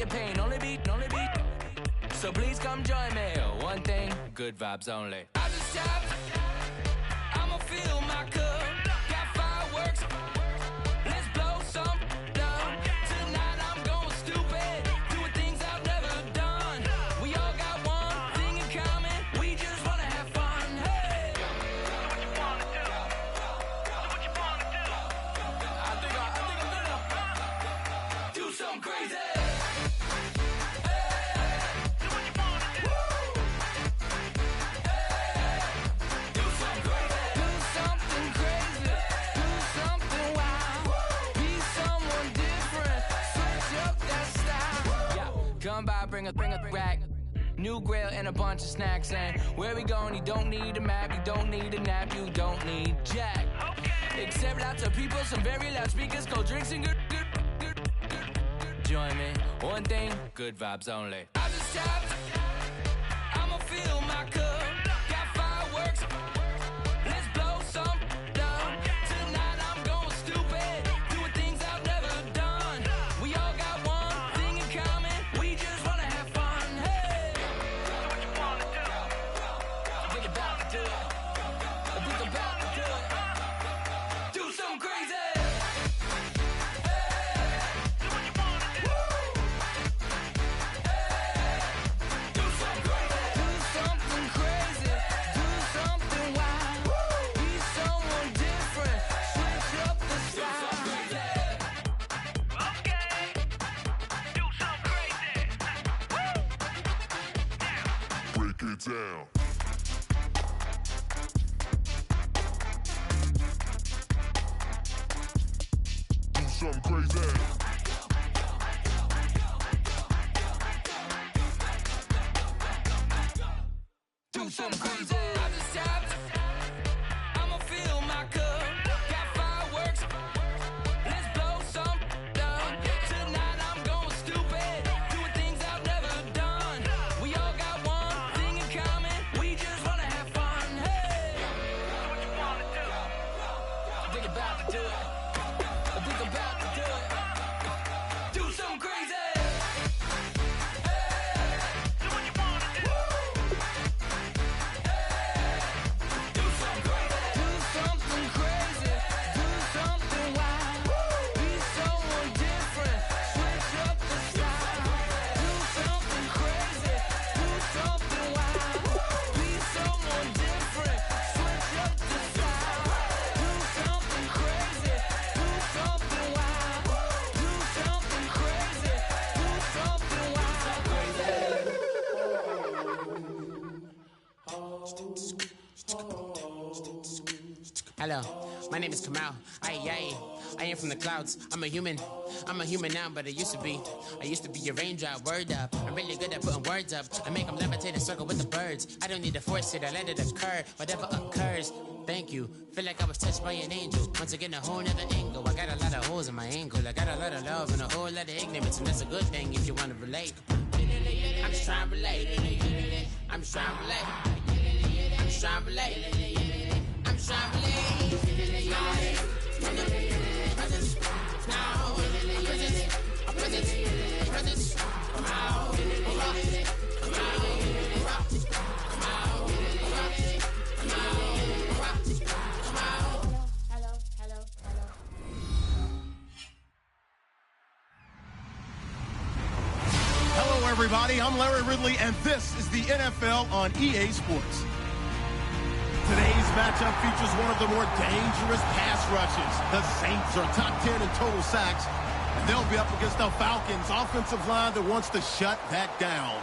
your pain, only beat. So please come join me. One thing, good vibes only. I just tapped, I'ma fill my cup. Got fireworks, let's blow some down. Tonight I'm going stupid, doing things I've never done. We all got one thing in common, we just wanna have fun. Hey, do what you wanna do. Do what you wanna do. I think I'm gonna do something crazy. Come by, bring a rack, new grill and a bunch of snacks. And where we going, you don't need a map, you don't need a nap, you don't need jack. Except lots of people, some very loud speakers, cold drinks and good. Join me, one thing, good vibes only. I just tapped, I'ma fill my cup. Got fireworks, let's blow some down. Tonight I'm going stupid, doing things I've never done. We all got one thing in common, we just wanna have fun. Hey, do what you wanna do. Think about to do it. Think about to do it. Do something crazy. Down. Do something crazy. Do something crazy. I just tapped, I'ma fill my cup. Got fireworks, let's blow some down. Tonight I'm going stupid, doing things I've never done. We all got one thing in common, we just wanna have fun. Hey, do what you wanna do. Think about to do it. Think about to do it. Do something crazy. Hello, my name is Kamal. I am from the clouds. I'm a human now, but I used to be a raindrop. Word up, I'm really good at putting words up. I make them levitate and circle with the birds. I don't need to force it, I let it occur. Whatever occurs, thank you. Feel like I was touched by an angel. Once again, a whole nother angle. I got a lot of holes in my angle. I got a lot of love and a whole lot of ignorance, and that's a good thing if you want to relate. I'm just trying to relate. I'm just trying to relate. I'm just trying to relate. I'm just trying to relate. Hello, everybody. I'm Larry Ridley, and this is the NFL on EA Sports. Today's matchup features one of the more dangerous pass rushes. The Saints are top 10 in total sacks, and they'll be up against the Falcons' offensive line that wants to shut that down.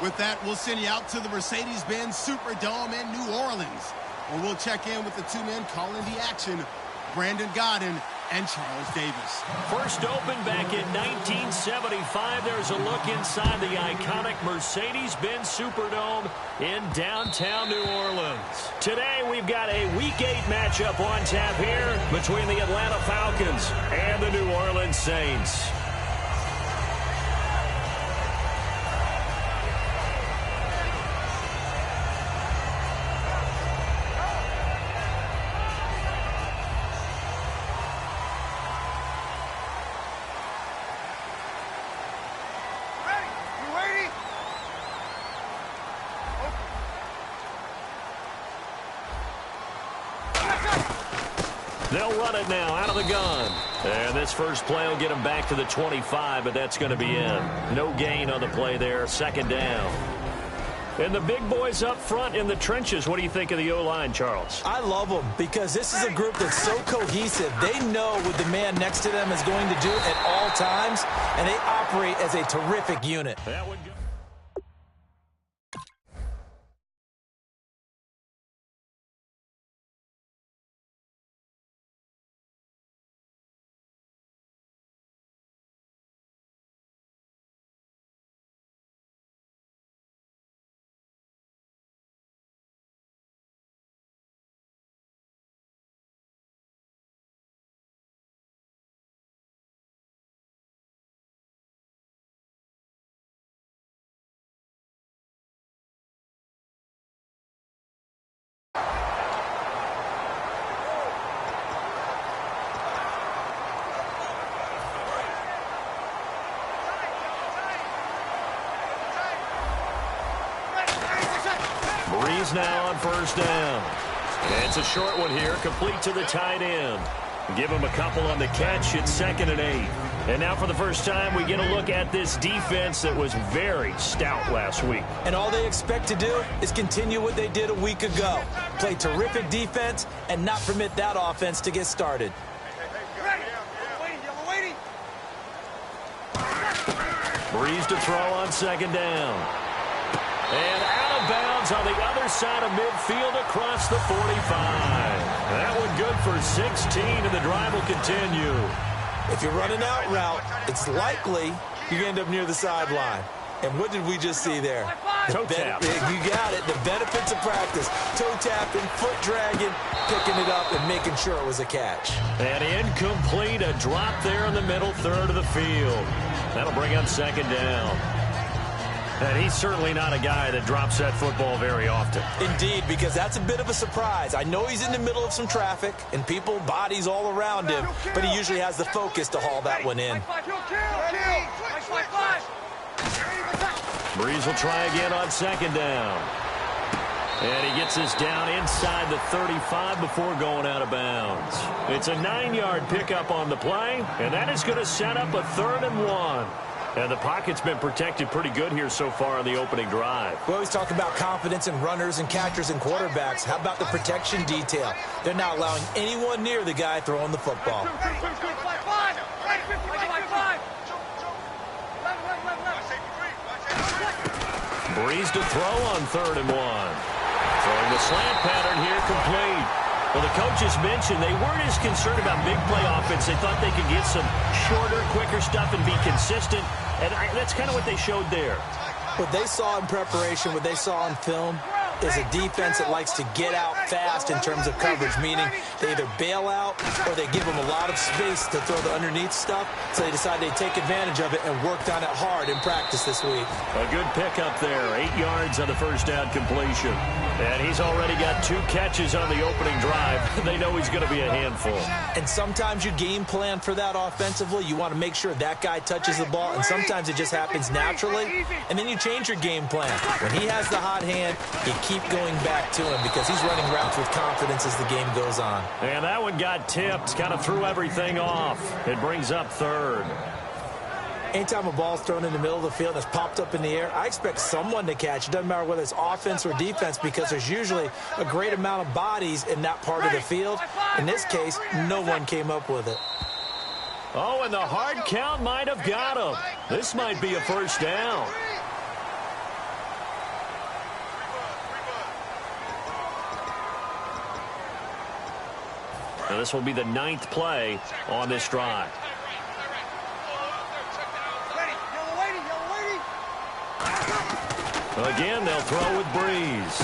With that, we'll send you out to the Mercedes-Benz Superdome in New Orleans, where we'll check in with the two men calling the action, Brandon Godden and Charles Davis. First opened back in 1975. There's a look inside the iconic Mercedes-Benz Superdome in downtown New Orleans. Today we've got a Week 8 matchup on tap here between the Atlanta Falcons and the New Orleans Saints. They'll run it now out of the gun. And this first play will get them back to the 25, but that's going to be in. No gain on the play there. Second down. And the big boys up front in the trenches. What do you think of the O-line, Charles? I love them because this is a group that's so cohesive. They know what the man next to them is going to do at all times, and they operate as a terrific unit. That would go. Breeze now on first down. It's a short one here, complete to the tight end. Give him a couple on the catch. It's 2nd and 8. And now for the first time, we get a look at this defense that was very stout last week. And all they expect to do is continue what they did a week ago. Play terrific defense and not permit that offense to get started. Breeze to throw on 2nd down. And out of bounds on the other side of midfield across the 45. That one good for 16, and the drive will continue. If you're running out route, it's likely you end up near the sideline. And what did we just see there? Toe tap. You got it. The benefits of practice. Toe tapping, foot dragging, picking it up, and making sure it was a catch. And incomplete, a drop there in the middle third of the field. That'll bring up 2nd down. And he's certainly not a guy that drops that football very often. Indeed, because that's a bit of a surprise. I know he's in the middle of some traffic and people, bodies all around him, but he usually has the focus to haul that one in. Breeze will try again on 2nd down. And he gets this down inside the 35 before going out of bounds. It's a 9-yard pickup on the play, and that is going to set up a 3rd and 1. And the pocket's been protected pretty good here so far on the opening drive. We always talk about confidence in runners and catchers and quarterbacks. How about the protection detail? They're not allowing anyone near the guy throwing the football. Breeze to throw on 3rd and 1. Throwing the slant pattern here complete. Well, the coaches mentioned they weren't as concerned about big play offense. They thought they could get some shorter, quicker stuff and be consistent. And that's kind of what they showed there. What they saw in preparation, what they saw on film, is a defense that likes to get out fast in terms of coverage, meaning they either bail out or they give them a lot of space to throw the underneath stuff, so they decide they take advantage of it and worked on it hard in practice this week. A good pickup there, 8 yards on the first down completion. And he's already got 2 catches on the opening drive. They know he's going to be a handful. And sometimes you game plan for that offensively. You want to make sure that guy touches the ball, and sometimes it just happens naturally, and then you change your game plan. When he has the hot hand, you keep going back to him because he's running routes with confidence as the game goes on. And that one got tipped, kind of threw everything off. It brings up 3rd. Anytime a ball's thrown in the middle of the field and it's popped up in the air, I expect someone to catch. It doesn't matter whether it's offense or defense because there's usually a great amount of bodies in that part of the field. In this case, no one came up with it. Oh, and the hard count might have got him. This might be a first down. Now this will be the 9th play on this drive. Again, they'll throw with Breeze.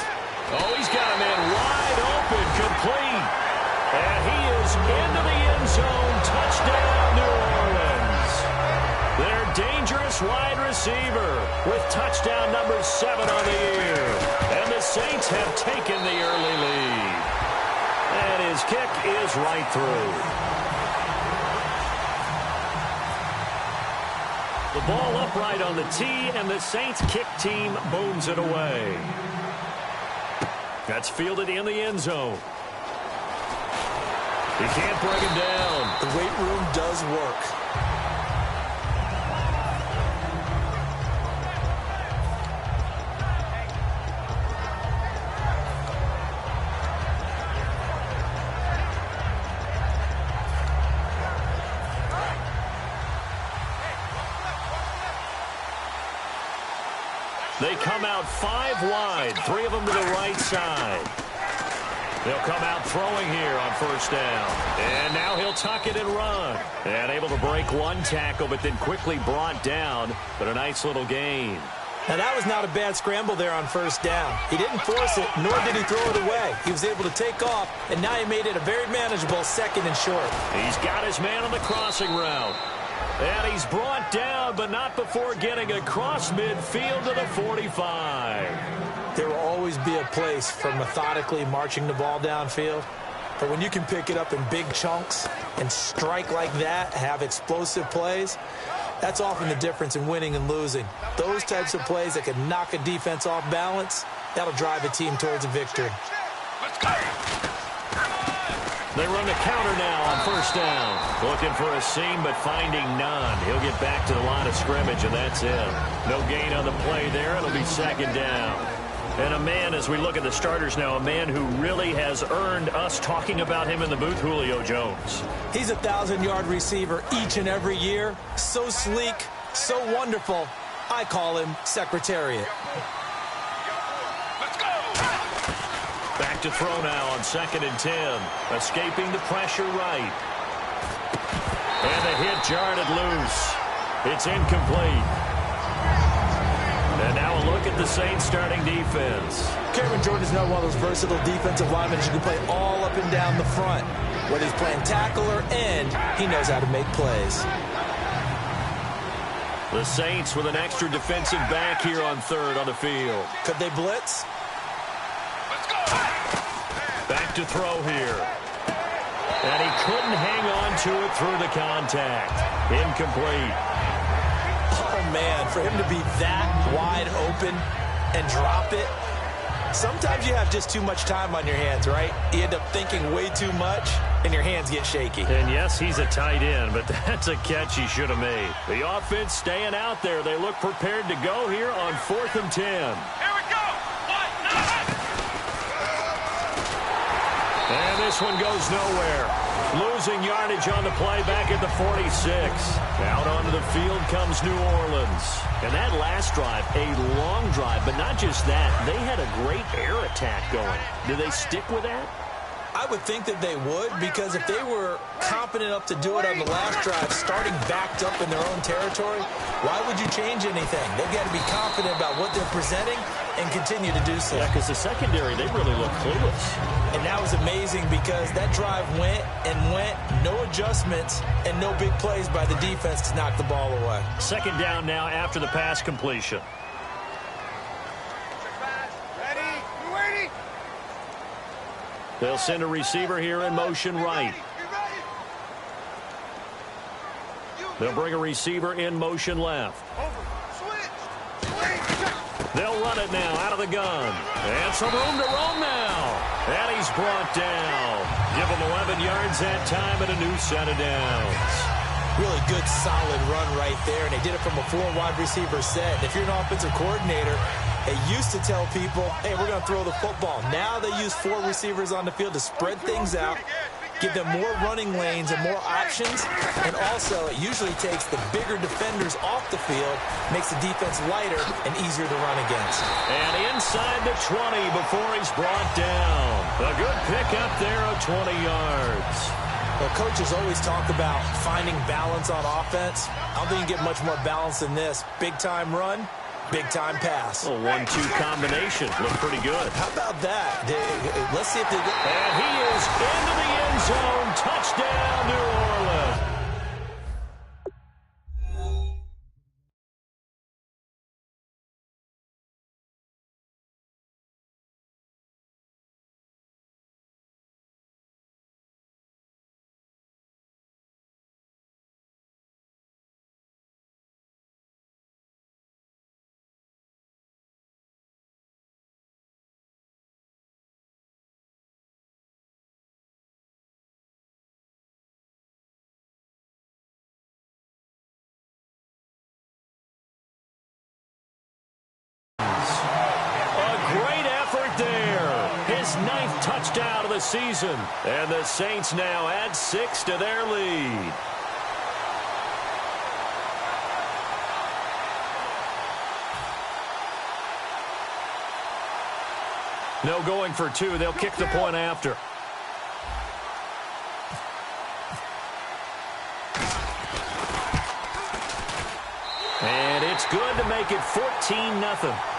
Oh, he's got a man wide open, complete. And he is into the end zone. Touchdown, New Orleans. Their dangerous wide receiver with touchdown number 7 on the year. And the Saints have taken the early lead. And his kick is right through. The ball upright on the tee, and the Saints kick team booms it away. That's fielded in the end zone. He can't break him down. The weight room does work. They come out 5 wide, 3 of them to the right side. They'll come out throwing here on first down. And now he'll tuck it and run. And able to break one tackle, but then quickly brought down. But a nice little gain. Now, that was not a bad scramble there on first down. He didn't force it, nor did he throw it away. He was able to take off, and now he made it a very manageable 2nd and short. He's got his man on the crossing route. And he's brought down, but not before getting across midfield to the 45. There will always be a place for methodically marching the ball downfield. But when you can pick it up in big chunks and strike like that, have explosive plays, that's often the difference in winning and losing. Those types of plays that can knock a defense off balance, that'll drive a team towards a victory. They run the counter now on first down. Looking for a seam, but finding none. He'll get back to the line of scrimmage, and that's it. No gain on the play there. It'll be 2nd down. And a man, as we look at the starters now, a man who really has earned us talking about him in the booth, Julio Jones. He's a 1,000-yard receiver each and every year. So sleek, so wonderful. I call him Secretariat. Back to throw now on 2nd and 10. Escaping the pressure right. And the hit jarred it loose. It's incomplete. And now a look at the Saints starting defense. Cameron Jordan is now one of those versatile defensive linemen that you can play all up and down the front. Whether he's playing tackle or end, he knows how to make plays. The Saints with an extra defensive back here on 3rd on the field. Could they blitz? Back to throw here. And he couldn't hang on to it through the contact. Incomplete. Oh, man, for him to be that wide open and drop it. Sometimes you have just too much time on your hands, right? You end up thinking way too much, and your hands get shaky. And yes, he's a tight end, but that's a catch he should have made. The offense staying out there. They look prepared to go here on 4th and 10. Here we go. And this one goes nowhere. Losing yardage on the play back at the 46. Out onto the field comes New Orleans. And that last drive, a long drive, but not just that. They had a great air attack going. Do they stick with that? I would think that they would, because if they were competent enough to do it on the last drive, starting backed up in their own territory, why would you change anything? They've got to be confident about what they're presenting and continue to do so. Yeah, because the secondary, they really look clueless. And that was amazing because that drive went and went, no adjustments and no big plays by the defense to knock the ball away. 2nd down now after the pass completion. They'll send a receiver here in motion right. They'll bring a receiver in motion left. They'll run it now out of the gun. And some room to roam now. And he's brought down. Give him 11 yards that time and a new set of downs. Really good, solid run right there. And they did it from a 4 wide receiver set. And if you're an offensive coordinator, they used to tell people, hey, we're going to throw the football. Now they use 4 receivers on the field to spread things out, give them more running lanes and more options. And also, it usually takes the bigger defenders off the field, makes the defense lighter and easier to run against. And inside the 20 before he's brought down. A good pick up there of 20 yards. Well, coaches always talk about finding balance on offense. I don't think you get much more balance than this. Big-time run, big-time pass. A 1-2 combination. Looked pretty good. How about that? Let's see if they get... And he is into the end zone. Touchdown, New Orleans. first down of the season. And the Saints now add 6 to their lead. No going for 2. They'll kick the point after. And it's good to make it 14-0.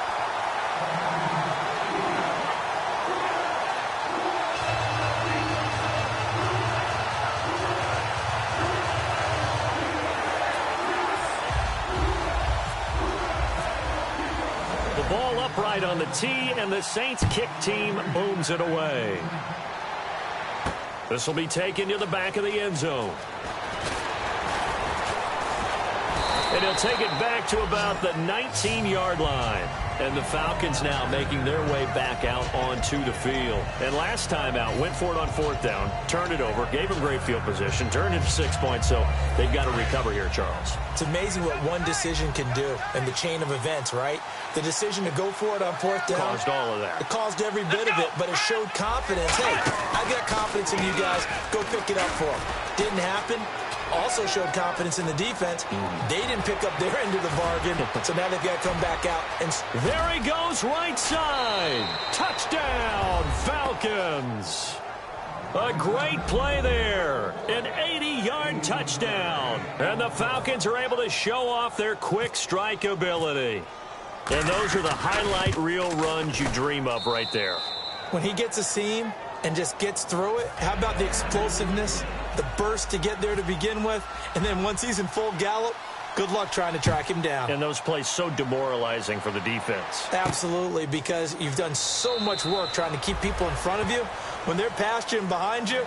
Ball upright on the tee, and the Saints kick team booms it away. This will be taken to the back of the end zone. And he'll take it back to about the 19-yard line. And the Falcons now making their way back out onto the field. And last time out, went for it on 4th down, turned it over, gave them great field position, turned it to 6 points, so they've got to recover here, Charles. It's amazing what one decision can do in the chain of events, right? The decision to go for it on 4th down. Caused all of that. It caused every bit of it, but it showed confidence. Hey, I got confidence in you guys. Go pick it up for them. Didn't happen. Also showed confidence in the defense. They didn't pick up their end of the bargain, so now they've got to come back out. And there he goes, right side. Touchdown, Falcons. A great play there. An 80-yard touchdown. And the Falcons are able to show off their quick strike ability. And those are the highlight reel runs you dream of right there. When he gets a seam and just gets through it, how about the explosiveness, the burst to get there to begin with, and then once he's in full gallop, good luck trying to track him down. And those plays so demoralizing for the defense. Absolutely, because you've done so much work trying to keep people in front of you. When they're past you and behind you,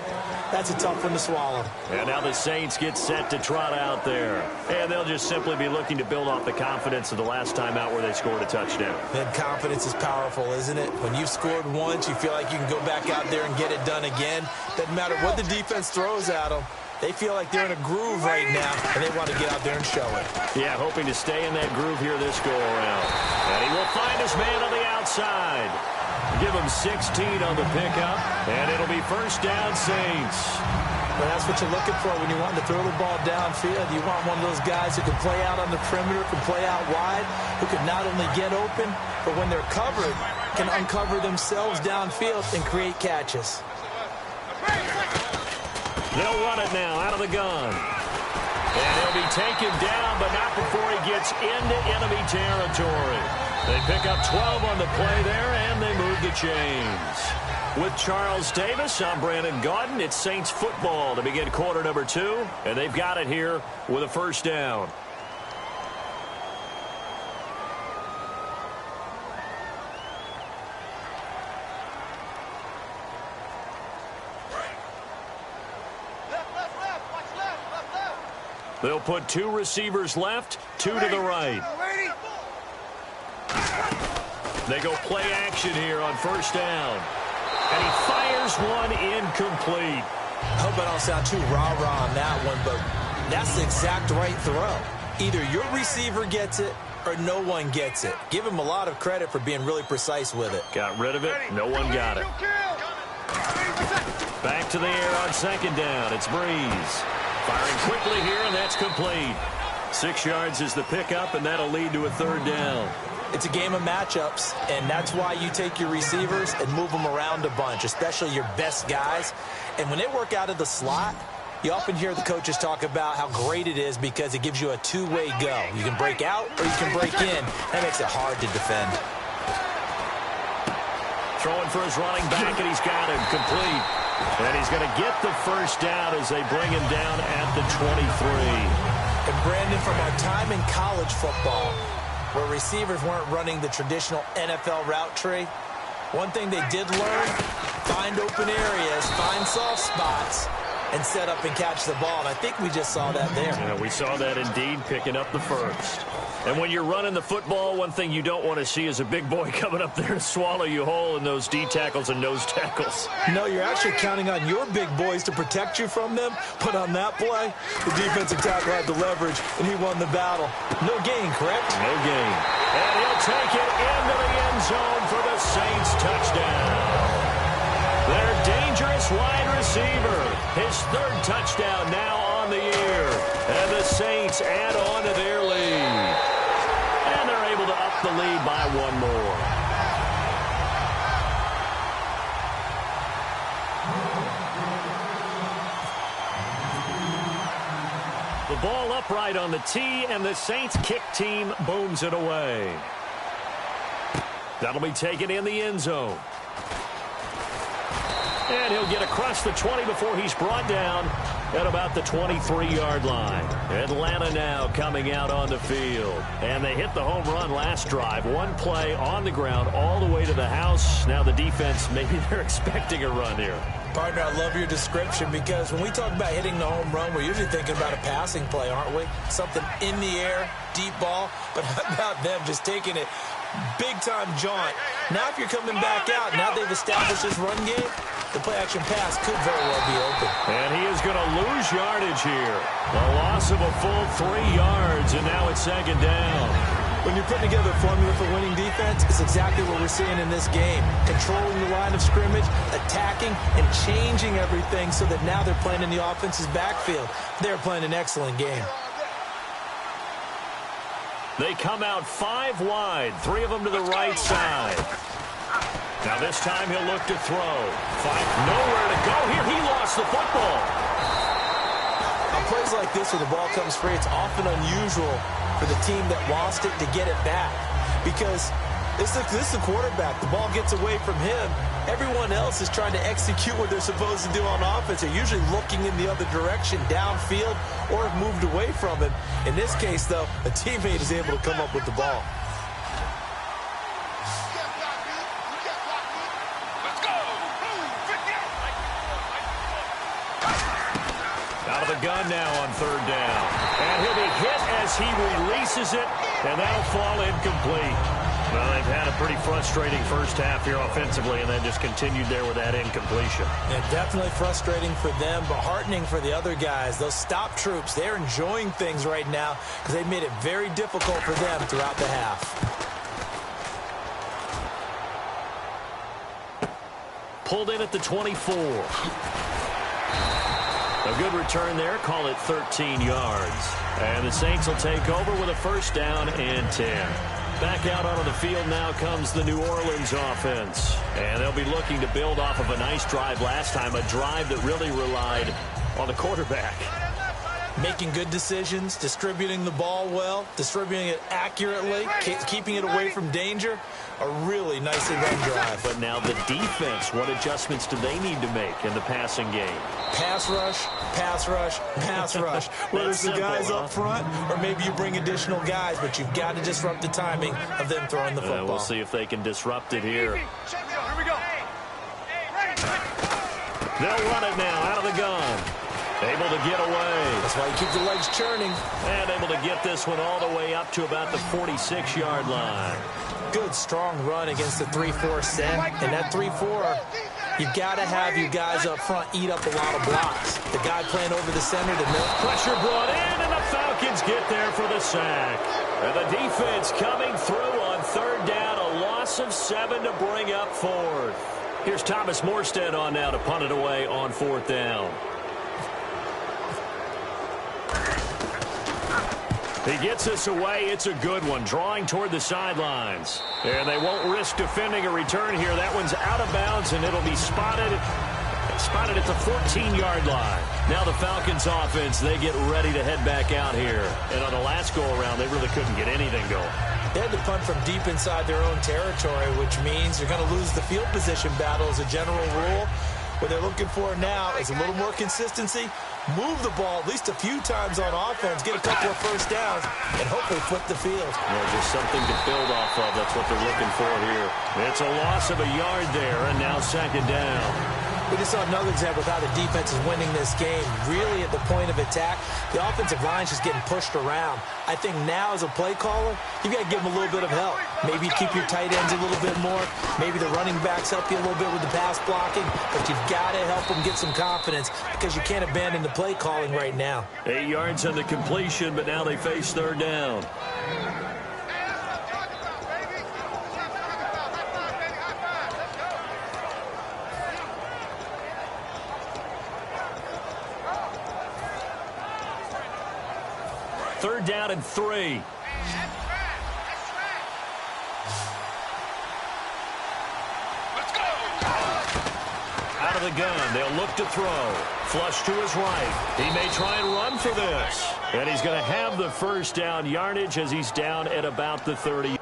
that's a tough one to swallow. And now the Saints get set to trot out there. And they'll just simply be looking to build off the confidence of the last time out where they scored a touchdown. And confidence is powerful, isn't it? When you've scored once, you feel like you can go back out there and get it done again. Doesn't matter what the defense throws at them. They feel like they're in a groove right now, and they want to get out there and show it. Yeah, hoping to stay in that groove here this go-around. And he will find his man on the outside. Give him 16 on the pickup, and it'll be first down, Saints. Well, that's what you're looking for when you want to throw the ball downfield. You want one of those guys who can play out on the perimeter, can play out wide, who can not only get open, but when they're covered, can uncover themselves downfield and create catches. They'll run it now out of the gun. And he'll be taken down, but not before he gets into enemy territory. They pick up 12 on the play there, and they move the chains. With Charles Davis, I'm Brandon Gaudin. It's Saints football to begin quarter number 2, and they've got it here with a first down. They'll put 2 receivers left, 2 to the right. They go play action here on first down. And he fires one incomplete. I hope I don't sound too rah-rah on that one, but that's the exact right throw. Either your receiver gets it or no one gets it. Give him a lot of credit for being really precise with it. Got rid of it. No one got it. Back to the air on second down. It's Breeze. Firing quickly here, and that's complete. 6 yards is the pickup, and that'll lead to a third down. It's a game of matchups, and that's why you take your receivers and move them around a bunch, especially your best guys. And when they work out of the slot, you often hear the coaches talk about how great it is because it gives you a two-way go. You can break out or you can break in. That makes it hard to defend. Throwing for his running back, and he's got him complete. And he's going to get the first down as they bring him down at the 23. And Brandon, from our time in college football, where receivers weren't running the traditional NFL route tree, one thing they did learn, find open areas, find soft spots, and set up and catch the ball. And I think we just saw that there. Yeah, we saw that indeed, picking up the first. And when you're running the football, one thing you don't want to see is a big boy coming up there to swallow you whole in those D tackles and nose tackles. No, you're actually counting on your big boys to protect you from them. But on that play, the defensive tackle had the leverage, and he won the battle. No gain, correct? No gain. And he'll take it into the end zone for the Saints touchdown. They're Saints wide receiver. His third touchdown now on the year. And the Saints add on to their lead. And they're able to up the lead by one more. The ball upright on the tee, and the Saints kick team booms it away. That'll be taken in the end zone. And he'll get across the 20 before he's brought down at about the 23-yard line. Atlanta now coming out on the field. And they hit the home run last drive. One play on the ground all the way to the house. Now the defense, maybe they're expecting a run here. Partner, I love your description because when we talk about hitting the home run, we're usually thinking about a passing play, aren't we? Something in the air, deep ball. But how about them just taking it big-time jaunt? Now if you're coming back out, now they've established this run game, the play-action pass could very well be open. And he is going to lose yardage here. A loss of a full 3 yards, and now it's second down. When you're putting together a formula for winning defense, it's exactly what we're seeing in this game. Controlling the line of scrimmage, attacking, and changing everything so that now they're playing in the offense's backfield. They're playing an excellent game. They come out 5 wide, 3 of them to the right side. Now this time he'll look to throw. Nowhere to go here. He lost the football. On plays like this where the ball comes free, it's often unusual for the team that lost it to get it back. Because this is the quarterback. The ball gets away from him. Everyone else is trying to execute what they're supposed to do on offense. They're usually looking in the other direction, downfield, or have moved away from him. In this case, though, a teammate is able to come up with the ball. Out of the gun now on third down. And he'll be hit as he releases it, and that'll fall incomplete. Well, they've had a pretty frustrating first half here offensively, and then just continued there with that incompletion. Yeah, definitely frustrating for them, but heartening for the other guys. Those stop troops, they're enjoying things right now because they've made it very difficult for them throughout the half. Pulled in at the 24. A good return there. Call it 13 yards. And the Saints will take over with a first down and 10. Back out onto the field now comes the New Orleans offense. And they'll be looking to build off of a nice drive last time, a drive that really relied on the quarterback. Making good decisions, distributing the ball well, distributing it accurately, keeping it away from danger. A really nicely run drive. But now the defense, what adjustments do they need to make in the passing game? Pass rush, pass rush, pass rush. Whether it's the guys up front or maybe you bring additional guys, but you've got to disrupt the timing of them throwing the football. We'll see if they can disrupt it here. Here we go. They'll run it now out of the gun. Able to get away. That's why you keep the legs churning. And able to get this one all the way up to about the 46-yard line. Good, strong run against the 3-4 set. And that 3-4, you've got to have you guys up front eat up a lot of blocks. The guy playing over the center to middle. Pressure brought in, and the Falcons get there for the sack. And the defense coming through on third down. A loss of 7 to bring up fourth. Here's Thomas Morstead on now to punt it away on fourth down. He gets this away. It's a good one. Drawing toward the sidelines. And they won't risk defending a return here. That one's out of bounds, and it'll be spotted at the 14-yard line. Now the Falcons offense, they get ready to head back out here. And on the last go-around, they really couldn't get anything going. They had to punt from deep inside their own territory, which means you're going to lose the field position battle as a general rule. What they're looking for now is a little more consistency, move the ball at least a few times on offense, get a couple of first downs, and hopefully flip the field. Yeah, just something to build off of. That's what they're looking for here. It's a loss of a yard there, and now second down. We just saw another example of how the defense is winning this game. Really at the point of attack, the offensive line's just getting pushed around. I think now as a play caller, you've got to give them a little bit of help. Maybe keep your tight ends a little bit more. Maybe the running backs help you a little bit with the pass blocking. But you've got to help them get some confidence because you can't abandon the play calling right now. 8 yards on the completion, but now they face third down. 3rd down and 3. Out of the gun, they'll look to throw. Flush to his right. He may try and run for this. And he's going to have the 1st down yardage as he's down at about the 30.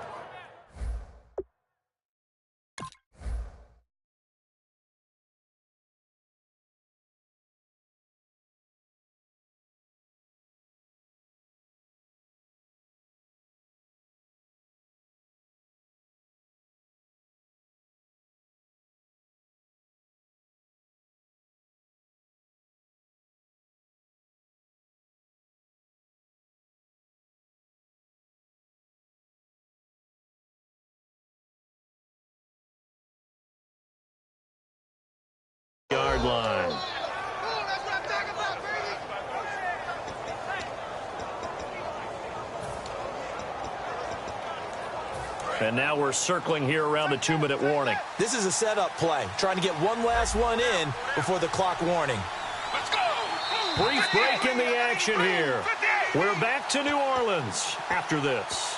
Yard line. And now we're circling here around the 2-minute warning. This is a setup play, trying to get one last one in before the clock warning. Brief break in the action here. We're back to New Orleans after this.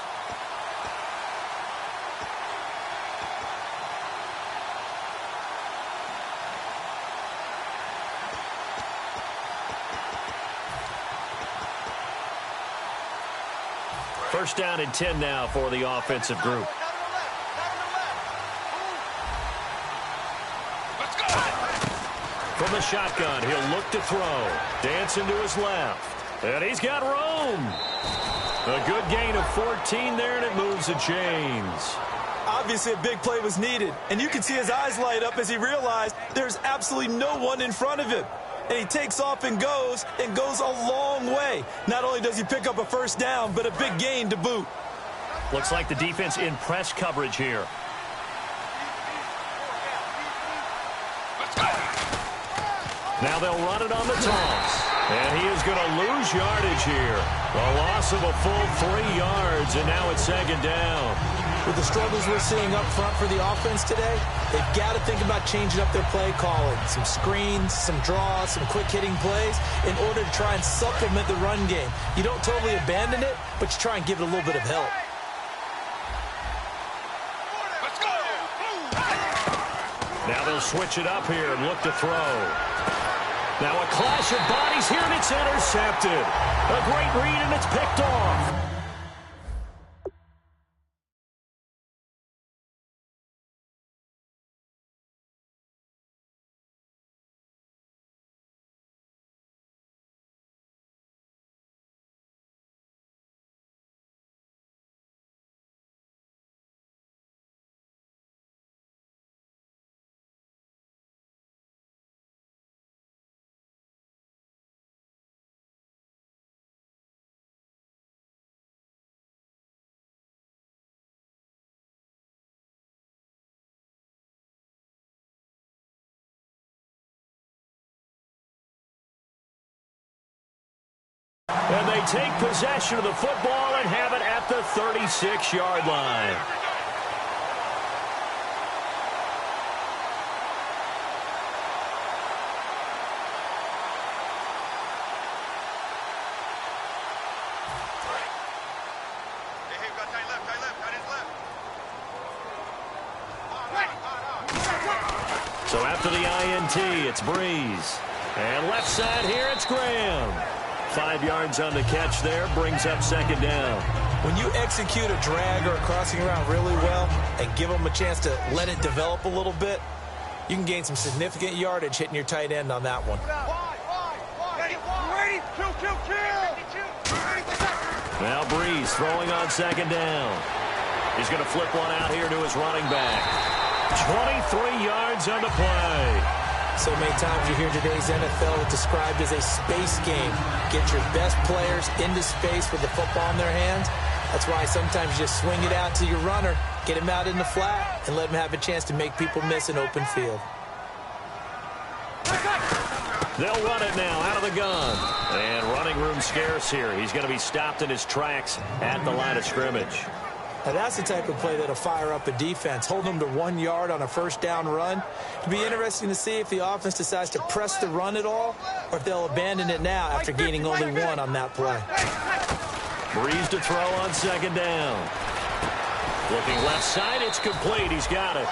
First down and 10 now for the offensive group. From the shotgun, he'll look to throw. Dancing to his left. And he's got room. A good gain of 14 there, and it moves the chains. Obviously, a big play was needed, and you can see his eyes light up as he realized there's absolutely no one in front of him. And he takes off and goes a long way. Not only does he pick up a 1st down, but a big gain to boot. Looks like the defense in press coverage here. Now they'll run it on the toss. And he is going to lose yardage here. A loss of a full 3 yards, and now it's 2nd down. With the struggles we're seeing up front for the offense today, they've got to think about changing up their play calling. Some screens, some draws, some quick-hitting plays in order to try and supplement the run game. You don't totally abandon it, but you try and give it a little bit of help. Now they'll switch it up here and look to throw. Now a clash of bodies here, and it's intercepted. A great read, and it's picked off. And they take possession of the football and have it at the 36-yard line. So after the INT, it's Breeze. And left side here, it's Graham. 5 yards on the catch there, brings up 2nd down. When you execute a drag or a crossing route really well and give them a chance to let it develop a little bit, you can gain some significant yardage hitting your tight end on that one. Now Breeze throwing on 2nd down. He's going to flip one out here to his running back. 23 yards on the play. So many times you hear today's NFL described as a space game. Get your best players into space with the football in their hands. That's why sometimes you just swing it out to your runner, get him out in the flat, and let him have a chance to make people miss an open field. They'll run it now out of the gun. And running room scarce here. He's going to be stopped in his tracks at the line of scrimmage. Now that's the type of play that'll fire up a defense. Hold them to 1 yard on a 1st down run. It'll be interesting to see if the offense decides to press the run at all or if they'll abandon it now after gaining only 1 on that play. Breeze to throw on second down. Looking left side, it's complete. He's got it.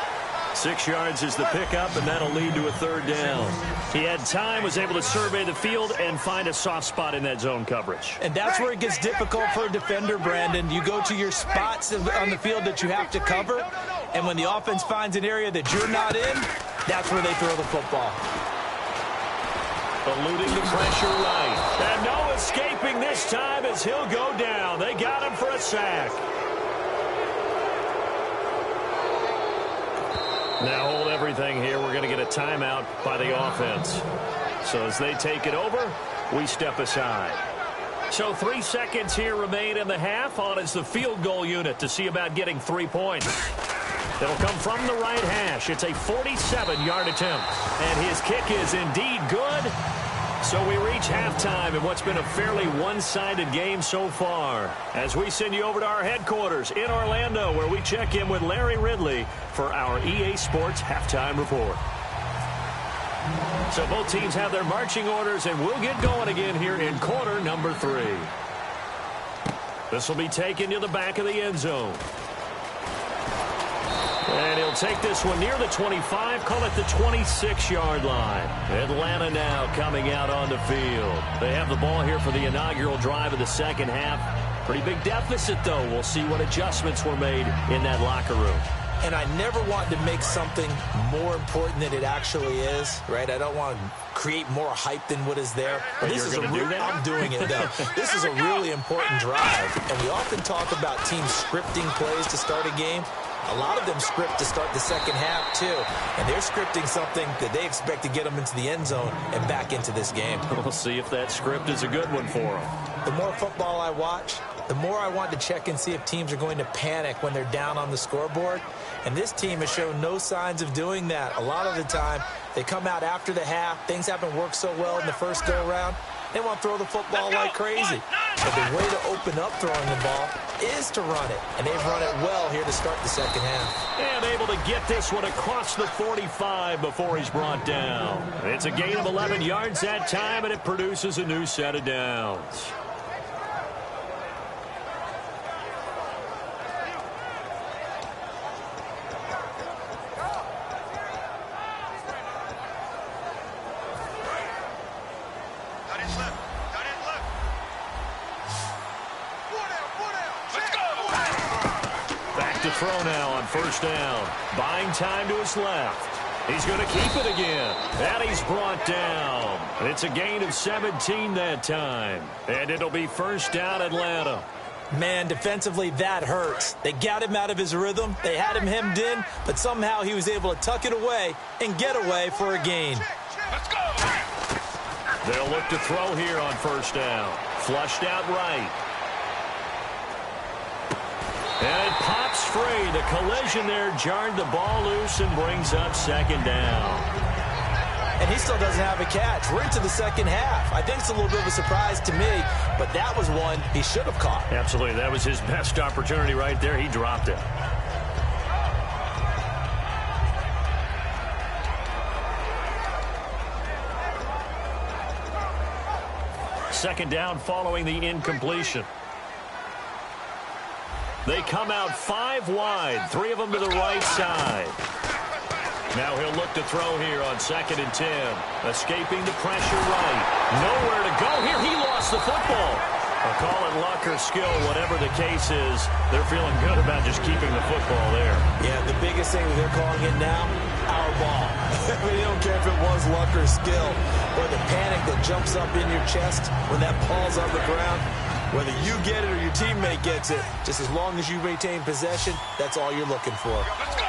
6 yards is the pickup, and that'll lead to a third down. He had time, was able to survey the field and find a soft spot in that zone coverage. And that's where it gets difficult for a defender, Brandon. You go to your spots on the field that you have to cover, and when the offense finds an area that you're not in, that's where they throw the football. Eluding the pressure right. And no escaping this time as he'll go down. They got him for a sack. Now hold everything here. We're going to get a timeout by the offense. So as they take it over, we step aside. So 3 seconds here remain in the half. On is the field goal unit to see about getting 3 points. It'll come from the right hash. It's a 47-yard attempt. And his kick is indeed good. So we reach halftime in what's been a fairly one-sided game so far. As we send you over to our headquarters in Orlando, where we check in with Larry Ridley for our EA Sports Halftime Report. So both teams have their marching orders, and we'll get going again here in quarter number 3. This will be taken to the back of the end zone. And he'll take this one near the 25, call it the 26-yard line. Atlanta now coming out on the field. They have the ball here for the inaugural drive of the second half. Pretty big deficit, though. We'll see what adjustments were made in that locker room. And I never want to make something more important than it actually is, right? I don't want to create more hype than what is there. But this is a do that? I'm doing it, though. This is a really important drive. And we often talk about teams scripting plays to start a game. A lot of them script to start the second half, too. And they're scripting something that they expect to get them into the end zone and back into this game. We'll see if that script is a good one for them. The more football I watch, the more I want to check and see if teams are going to panic when they're down on the scoreboard. And this team has shown no signs of doing that. A lot of the time, they come out after the half. Things haven't worked so well in the first go-around. They want to throw the football like crazy. But the way to open up throwing the ball is to run it. And they've run it well here to start the second half. And able to get this one across the 45 before he's brought down. It's a gain of 11 yards that time, and it produces a new set of downs. Throw now on first down. Buying time to his left. He's going to keep it again. And he's brought down. It's a gain of 17 that time. And it'll be first down Atlanta. Man, defensively, that hurts. They got him out of his rhythm. They had him hemmed in, but somehow he was able to tuck it away and get away for a gain. Let's go. They'll look to throw here on first down. Flushed out right. And it pops free. The collision there jarred the ball loose and brings up second down. And he still doesn't have a catch. We're into the second half. I think it's a little bit of a surprise to me, but that was one he should have caught. Absolutely. That was his best opportunity right there. He dropped it. Second down following the incompletion. They come out 5 wide, 3 of them to the right side. Now he'll look to throw here on 2nd and 10. Escaping the pressure right. Nowhere to go here. He lost the football. I'll call it luck or skill, whatever the case is. They're feeling good about just keeping the football there. Yeah, the biggest thing they're calling it now, our ball. I mean, they don't care if it was luck or skill or the panic that jumps up in your chest when that ball's on the ground. Whether you get it or your teammate gets it, just as long as you retain possession, that's all you're looking for. Let's go.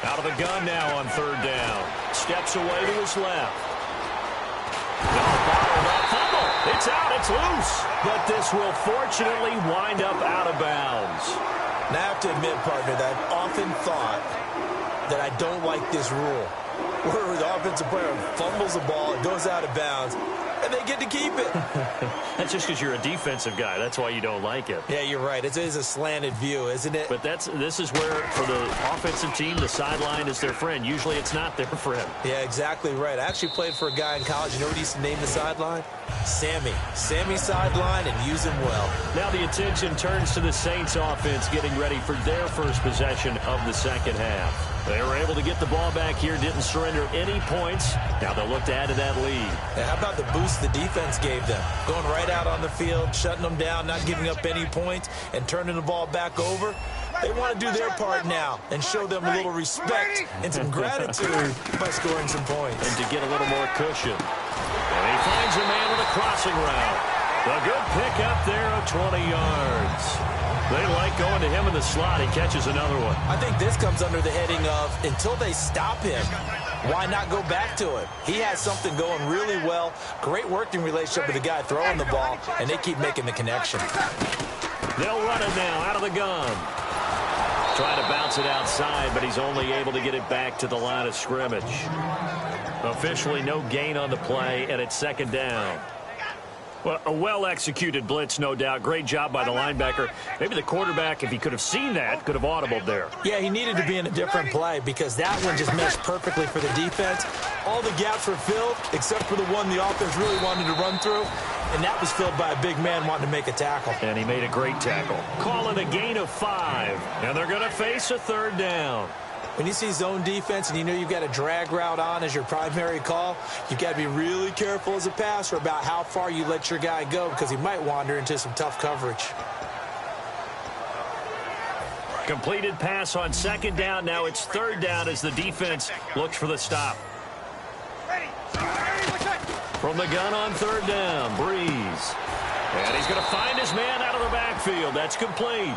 Out of the gun now on 3rd down. Steps away to his left. Bottled up fumble. It's out. It's loose. But this will fortunately wind up out of bounds. Now, I have to admit, partner, that I've often thought that I don't like this rule, where the offensive player fumbles the ball, it goes out of bounds, and they get to keep it. That's just because you're a defensive guy. That's why you don't like it. Yeah, you're right. It is a slanted view, isn't it? But this is where, for the offensive team, the sideline is their friend. Usually it's not their friend. Yeah, exactly right. I actually played for a guy in college. You know what he used to name the sideline? Sammy. Sammy sideline, and use him well. Now the attention turns to the Saints offense getting ready for their first possession of the second half. They were able to get the ball back here, didn't surrender any points. Now they'll look to add to that lead. Yeah, how about the boost the defense gave them? Going right out on the field, shutting them down, not giving up any points, and turning the ball back over. They want to do their part now and show them a little respect and some gratitude by scoring some points. And to get a little more cushion. And he finds a man with a crossing route. A good pick up there of 20 yards. They like going to him in the slot. He catches another one. I think this comes under the heading of, until they stop him, why not go back to him? He has something going really well. Great working relationship with the guy throwing the ball, and they keep making the connection. They'll run it now out of the gun. Trying to bounce it outside, but he's only able to get it back to the line of scrimmage. Officially no gain on the play, and it's second down. Well, a well-executed blitz, no doubt. Great job by the linebacker. Maybe the quarterback, if he could have seen that, could have audibled there. Yeah, he needed to be in a different play because that one just meshed perfectly for the defense. All the gaps were filled except for the one the offense really wanted to run through, and that was filled by a big man wanting to make a tackle. And he made a great tackle. Calling a gain of 5, and they're going to face a third down. When you see zone defense and you know you've got a drag route on as your primary call, you've got to be really careful as a passer about how far you let your guy go because he might wander into some tough coverage. Completed pass on second down. Now it's third down as the defense looks for the stop. From the gun on third down, Breeze. And he's going to find his man out of the backfield. That's complete.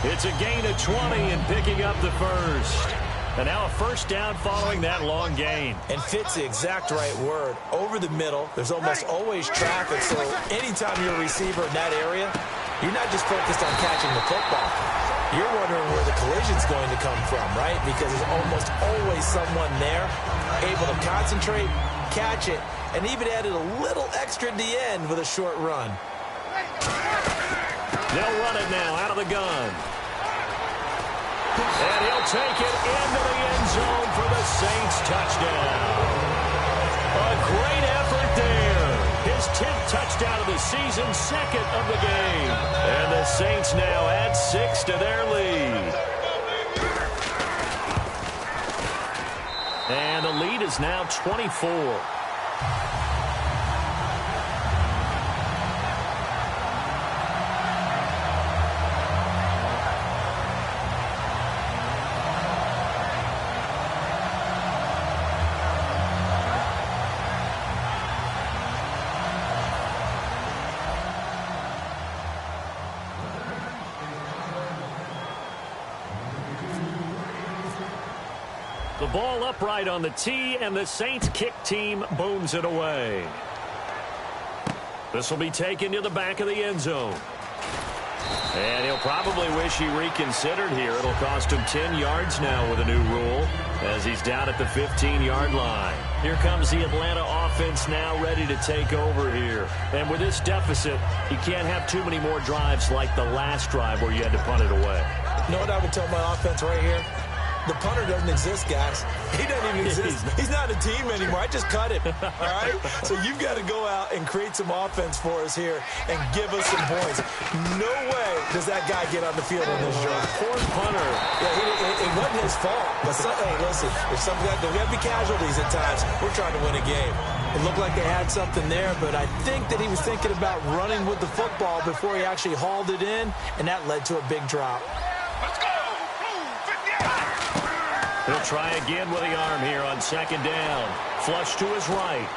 It's a gain of 20 and picking up the first. And now a first down following that long gain. And fit's the exact right word. Over the middle, there's almost always traffic, so anytime you're a receiver in that area, you're not just focused on catching the football. You're wondering where the collision's going to come from, right? Because there's almost always someone there able to concentrate, catch it, and even added a little extra at the end with a short run. They'll run it now out of the gun. And he'll take it into the end zone for the Saints touchdown. A great effort there. His 10th touchdown of the season, second of the game. And the Saints now add 6 to their lead. And the lead is now 24. The ball upright on the tee, and the Saints kick team booms it away. This will be taken to the back of the end zone. And he'll probably wish he reconsidered here. It'll cost him 10 yards now with a new rule as he's down at the 15-yard line. Here comes the Atlanta offense now ready to take over here. And with this deficit, you can't have too many more drives like the last drive where you had to punt it away. You know what I would tell my offense right here? The punter doesn't exist, guys. He doesn't even exist. He's not a team anymore. I just cut him, all right? So you've got to go out and create some offense for us here and give us some points. No way does that guy get on the field on this drive. Poor punter. Yeah, it wasn't his fault. But hey, listen, if some guys, there have to be casualties at times. We're trying to win a game. It looked like they had something there, but I think that he was thinking about running with the football before he actually hauled it in, and that led to a big drop. Let's go! He'll try again with the arm here on second down. Flush to his right.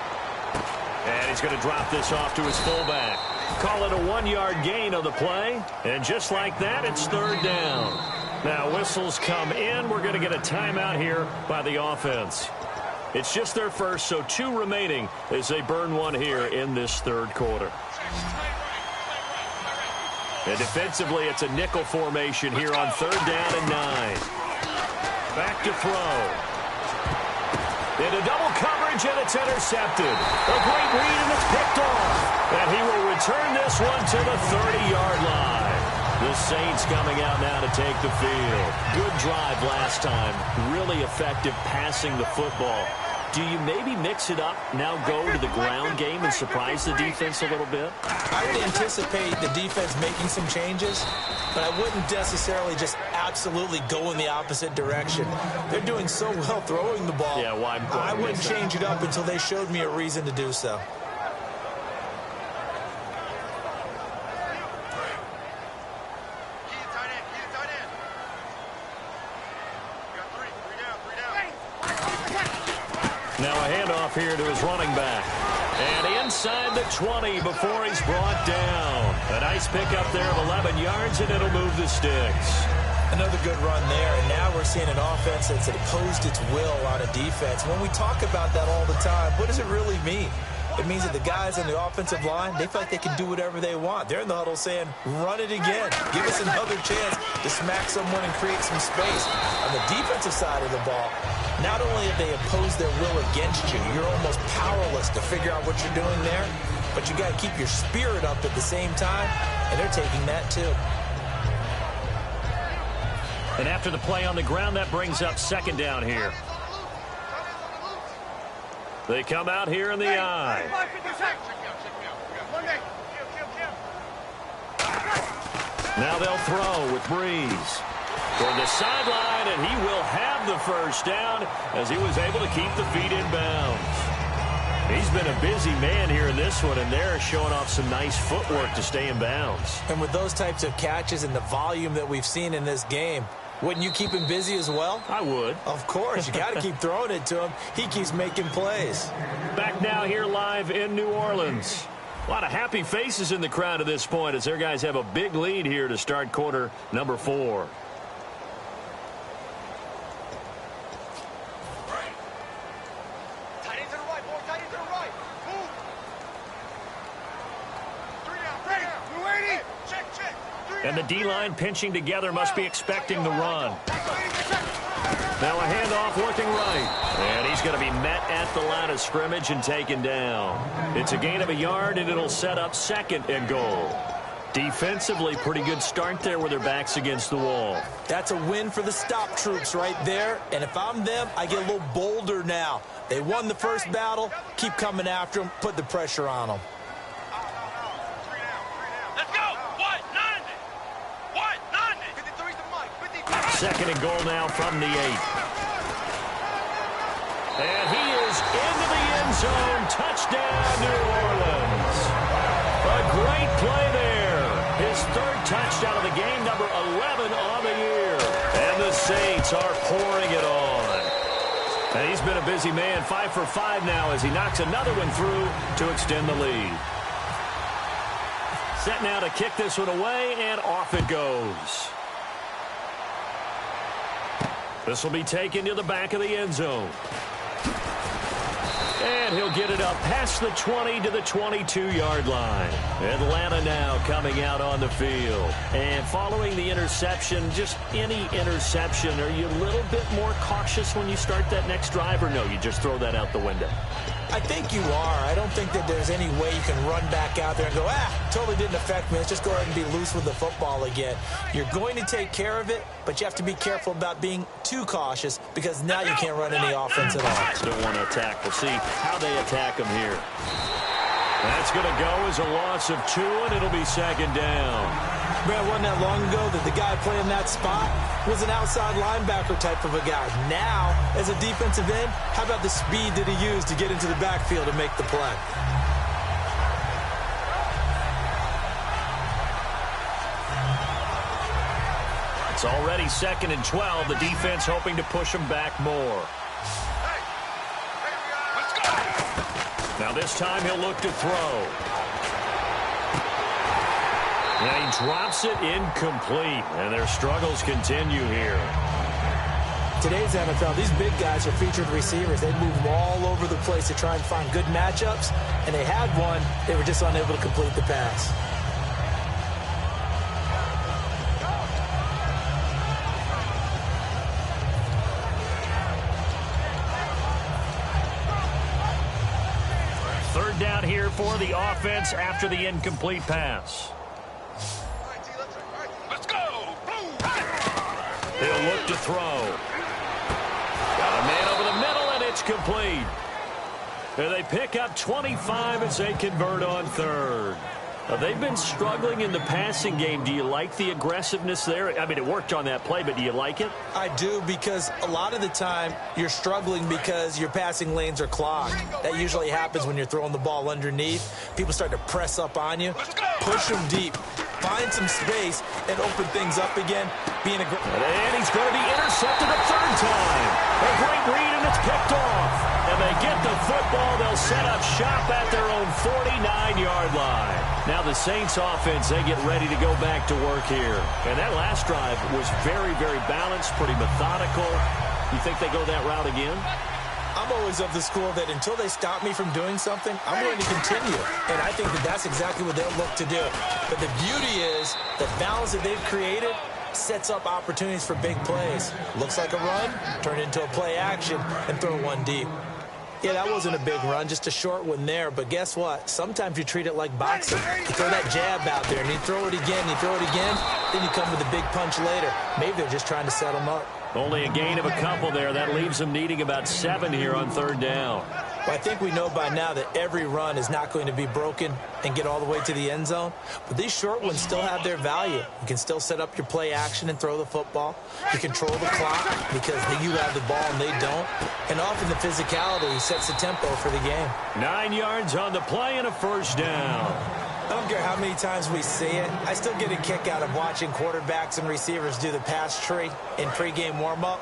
And he's going to drop this off to his fullback. Call it a 1-yard gain on the play. And just like that, it's third down. Now whistles come in. We're going to get a timeout here by the offense. It's just their first, so 2 remaining as they burn one here in this third quarter. And defensively, it's a nickel formation here on third down and 9. Back to throw. Into double coverage. coverage, and it's intercepted. A great read, and it's picked off. And he will return this one to the 30-yard line. The Saints coming out now to take the field. Good drive last time. Really effective passing the football. Do you maybe mix it up, now go to the ground game and surprise the defense a little bit? I would anticipate the defense making some changes, but I wouldn't necessarily just absolutely go in the opposite direction. They're doing so well throwing the ball. Yeah, why I wouldn't change it up until they showed me a reason to do so. Now a handoff here to his running back. And inside the 20 before he's brought down. A nice pickup there of 11 yards, and it'll move the sticks. Another good run there, and now we're seeing an offense that's opposed its will on a defense. When we talk about that all the time, what does it really mean? It means that the guys on the offensive line, they feel like they can do whatever they want. They're in the huddle saying, run it again. Give us another chance to smack someone and create some space. On the defensive side of the ball, not only have they opposed their will against you, you're almost powerless to figure out what you're doing there, but you got to keep your spirit up at the same time, and they're taking that too. And after the play on the ground, that brings up second down here. They come out here in the eye. Now they'll throw with Breeze toward the sideline, and he will have the first down as he was able to keep the feet in bounds. He's been a busy man here in this one, and they're showing off some nice footwork to stay in bounds. And with those types of catches and the volume that we've seen in this game, wouldn't you keep him busy as well? I would. Of course. You got to keep throwing it to him. He keeps making plays. Back now here live in New Orleans. A lot of happy faces in the crowd at this point as their guys have a big lead here to start quarter number 4. And the D-line pinching together must be expecting the run. Now a handoff looking right. And he's going to be met at the line of scrimmage and taken down. It's a gain of a yard, and it'll set up second and goal. Defensively, pretty good start there with their backs against the wall. That's a win for the stop troops right there. And if I'm them, I get a little bolder now. They won the first battle. Keep coming after them. Put the pressure on them. Second and goal now from the 8. And he is into the end zone. Touchdown, New Orleans. A great play there. His third touchdown of the game, number 11 on the year. And the Saints are pouring it on. And he's been a busy man, 5 for 5 now as he knocks another one through to extend the lead. Set now to kick this one away, and off it goes. This will be taken to the back of the end zone. And he'll get it up past the 20 to the 22-yard line. Atlanta now coming out on the field. And following the interception, just any interception, are you a little bit more cautious when you start that next drive, or no, you just throw that out the window? I think you are. I don't think that there's any way you can run back out there and go, totally didn't affect me. Let's just go ahead and be loose with the football again. You're going to take care of it, but you have to be careful about being too cautious because now you can't run any offense at all. Still want to attack. We'll see how they attack him here. That's going to go as a loss of 2, and it'll be second down. Man, wasn't that long ago that the guy playing that spot was an outside linebacker type of a guy. Now, as a defensive end, how about the speed that he used to get into the backfield and make the play? It's already second and 12. The defense hoping to push him back more. Now this time he'll look to throw. And he drops it incomplete, and their struggles continue here. Today's NFL, these big guys are featured receivers. They move them all over the place to try and find good matchups, and they had one. They were just unable to complete the pass. for the offense after the incomplete pass. Let's go. He'll look to throw. Got a man over the middle, and it's complete. And they pick up 25 as they convert on third. They've been struggling in the passing game. Do you like the aggressiveness there? I mean, it worked on that play, but do you like it? I do, because a lot of the time you're struggling because your passing lanes are clogged. That usually happens when you're throwing the ball underneath. People start to press up on you, push them deep, find some space, and open things up again. Being aggressive. And he's going to be intercepted a third time. A great read, and it's picked off. And they get the football. They'll set up shop at their own 49-yard line. Now the Saints offense, they get ready to go back to work here. And that last drive was very, very balanced, pretty methodical. You think they go that route again? I'm always of the school that until they stop me from doing something, I'm going to continue. And I think that that's exactly what they'll look to do. But the beauty is the balance that they've created sets up opportunities for big plays. Looks like a run, turn it into a play action, and throw one deep. Yeah, that wasn't a big run, just a short one there. But guess what? Sometimes you treat it like boxing. You throw that jab out there, and you throw it again, then you come with a big punch later. Maybe they're just trying to set them up. Only a gain of a couple there. That leaves them needing about 7 here on third down. Well, I think we know by now that every run is not going to be broken and get all the way to the end zone. But these short ones still have their value. You can still set up your play action and throw the football. You control the clock because you have the ball and they don't. And often the physicality sets the tempo for the game. 9 yards on the play and a first down. I don't care how many times we see it. I still get a kick out of watching quarterbacks and receivers do the pass tree in pregame warm-up.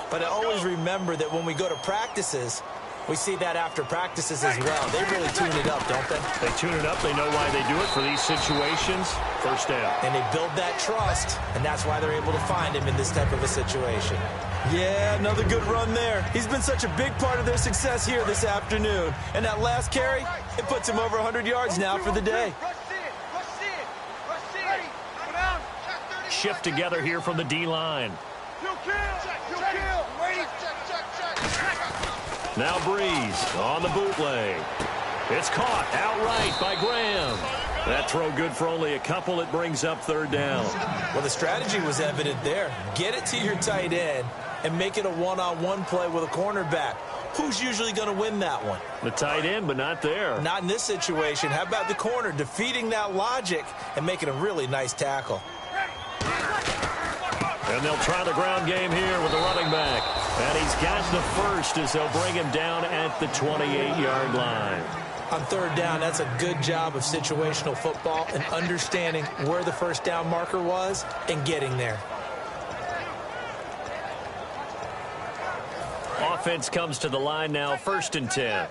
But I always remember that when we go to practices, we see that after practices as well. They really tune it up, don't they? They tune it up. They know why they do it for these situations. First down. And they build that trust, and that's why they're able to find him in this type of a situation. Yeah, another good run there. He's been such a big part of their success here this afternoon. And that last carry, it puts him over 100 yards now for the day. Shift together here from the D-line. Now Breeze on the bootleg. It's caught outright by Graham. That throw good for only a couple. It brings up third down. Well, the strategy was evident there. Get it to your tight end and make it a one-on-one play with a cornerback. Who's usually going to win that one? The tight end, but not there. Not in this situation. How about the corner defeating that logic and making a really nice tackle? And they'll try the ground game here with the running back. And he's got the first as they'll bring him down at the 28-yard line. On third down, that's a good job of situational football and understanding where the first down marker was and getting there. Offense comes to the line now, 1st and 10.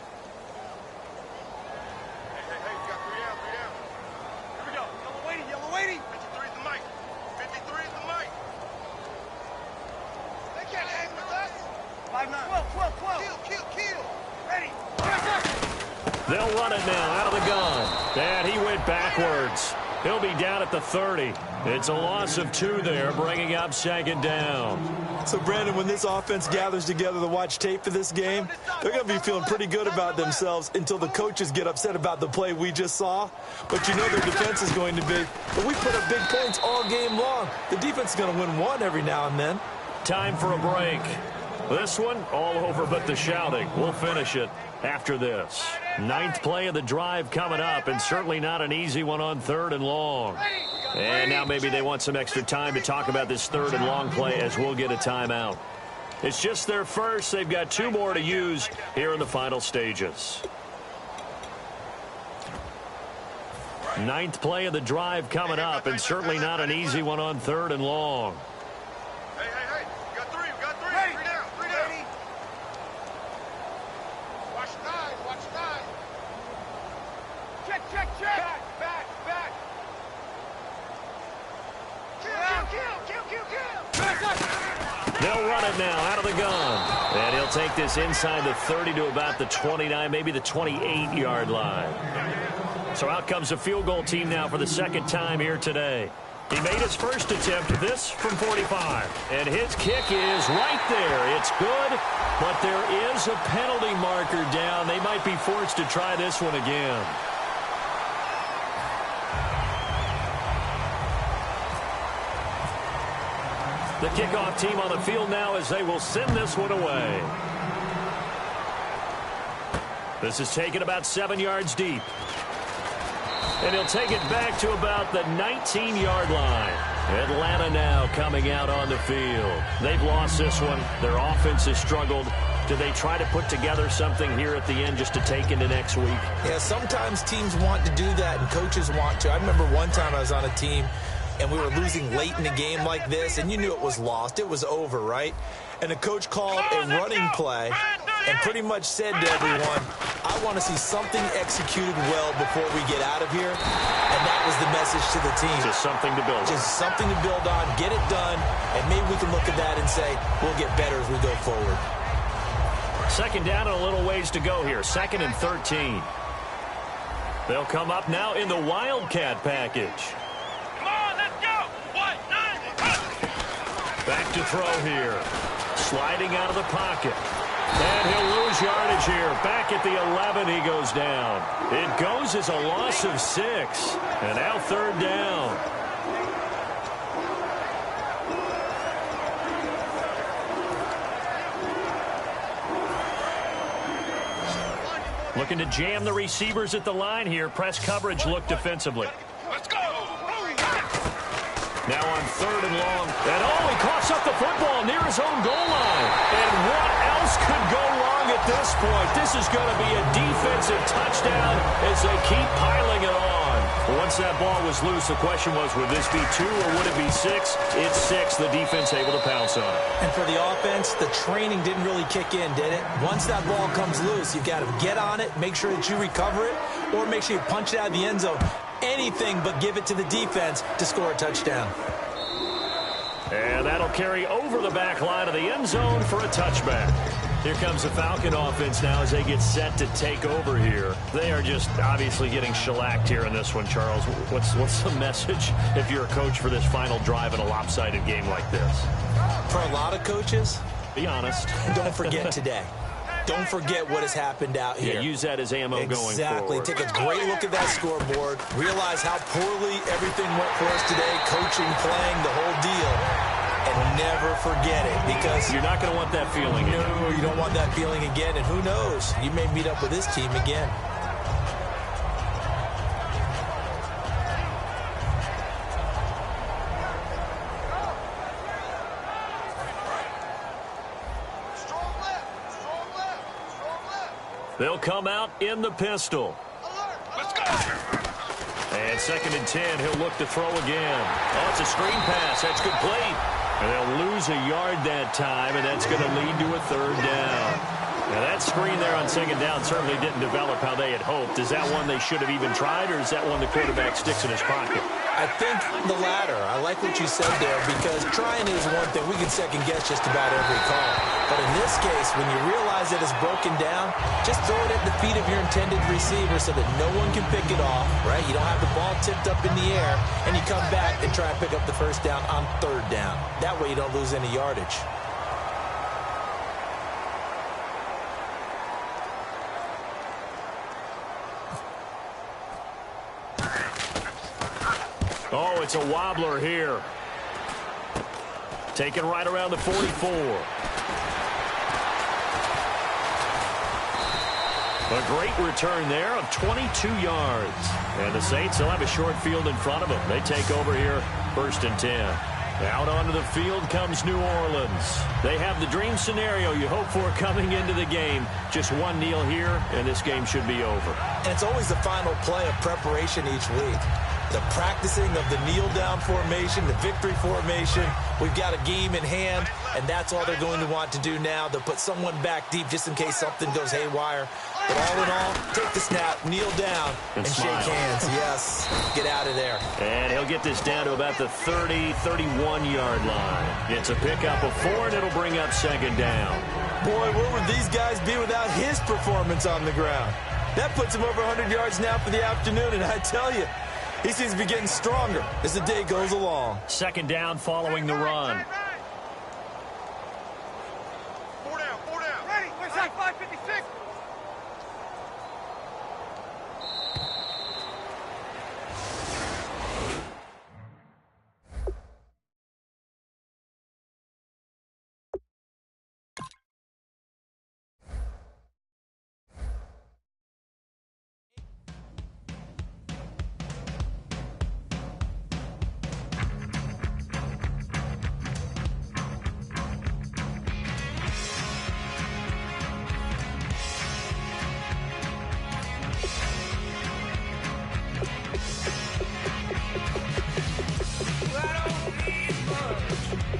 They'll run it now out of the gun. And he went backwards. He'll be down at the 30. It's a loss of 2 there, bringing up 2nd down. So, Brandon, when this offense gathers together to watch tape for this game, they're going to be feeling pretty good about themselves until the coaches get upset about the play we just saw. But you know their defense is going to be. But we put up big points all game long. The defense is going to win one every now and then. Time for a break. This one, all over but the shouting. We'll finish it after this. 9th play of the drive coming up, and certainly not an easy one on 3rd and long. And now maybe they want some extra time to talk about this 3rd and long play as we'll get a timeout. It's just their first. They've got 2 more to use here in the final stages. 9th play of the drive coming up, and certainly not an easy one on 3rd and long. They'll run it now out of the gun. And he'll take this inside the 30 to about the 29, maybe the 28-yard line. So out comes the field goal team now for the 2nd time here today. He made his first attempt, this from 45. And his kick is right there. It's good, but there is a penalty marker down. They might be forced to try this one again. The kickoff team on the field now as they will send this one away. This is taken about 7 yards deep. And he'll take it back to about the 19-yard line. Atlanta now coming out on the field. They've lost this one. Their offense has struggled. Do they try to put together something here at the end just to take into next week? Yeah, sometimes teams want to do that and coaches want to. I remember one time I was on a team and we were losing late in a game like this, and you knew it was lost. It was over, right? And the coach called a running play and pretty much said to everyone, I want to see something executed well before we get out of here. And that was the message to the team. Just something to build on. Just something to build on, get it done, and maybe we can look at that and say, we'll get better as we go forward. Second down and a little ways to go here. 2nd and 13. They'll come up now in the Wildcat package. Come on, let's go. 1, 9, Back to throw here. Sliding out of the pocket. And he'll lose yardage here. Back at the 11, he goes down. It goes as a loss of 6. And now 3rd down. Looking to jam the receivers at the line here. Press coverage look defensively. let's go. Now on 3rd and long. And he coughs up the football near his own goal line. And what else could go wrong at this point? This is going to be a defensive touchdown as they keep piling it on. Once that ball was loose, the question was, would this be 2 or would it be 6? It's 6. The defense able to pounce on it. And for the offense, the training didn't really kick in, did it? Once that ball comes loose, you've got to get on it, make sure that you recover it, or make sure you punch it out of the end zone. Anything but give it to the defense to score a touchdown. And that'll carry over the back line of the end zone for a touchback. Here comes the Falcon offense now as they get set to take over here. They are just obviously getting shellacked here in this one, Charles. What's the message if you're a coach for this final drive in a lopsided game like this? For a lot of coaches, be honest. Don't forget today. Don't forget what has happened out here. Yeah, use that as ammo going forward. Exactly. Take a great look at that scoreboard. Realize how poorly everything went for us today. Coaching, playing, the whole deal. And never forget it, because you're not going to want that feeling again. No, you don't want that feeling again. And who knows? You may meet up with this team again. They'll come out in the pistol. Let's go. And 2nd and 10, he'll look to throw again. Oh, it's a screen pass. That's complete. And they'll lose a yard that time, and that's going to lead to a 3rd down. Now, that screen there on 2nd down certainly didn't develop how they had hoped. Is that one they should have even tried, or is that one the quarterback sticks in his pocket? I think the latter. I like what you said there, because trying is one thing. We can second-guess just about every call. But in this case, when you realize that it's broken down, just throw it at the feet of your intended receiver so that no one can pick it off, right? You don't have the ball tipped up in the air, and you come back and try and pick up the 1st down on 3rd down. That way you don't lose any yardage. Oh, it's a wobbler here. Taken right around the 44. A great return there of 22 yards. And the Saints will have a short field in front of them. They take over here, 1st and 10. Out onto the field comes New Orleans. They have the dream scenario you hope for coming into the game. Just one kneel here, and this game should be over. And it's always the final play of preparation each week. The practicing of the kneel-down formation, the victory formation. We've got a game in hand, and that's all they're going to want to do now. They'll put someone back deep just in case something goes haywire. But all in all, take the snap, kneel down, and shake hands. Yes, get out of there. And he'll get this down to about the 30, 31-yard line. It's a pickup of 4, and it'll bring up 2nd down. Boy, where would these guys be without his performance on the ground? That puts him over 100 yards now for the afternoon, and I tell you, he seems to be getting stronger as the day goes along. 2nd down following the run. 4 down, 4 down. Ready, where's that 556? Good.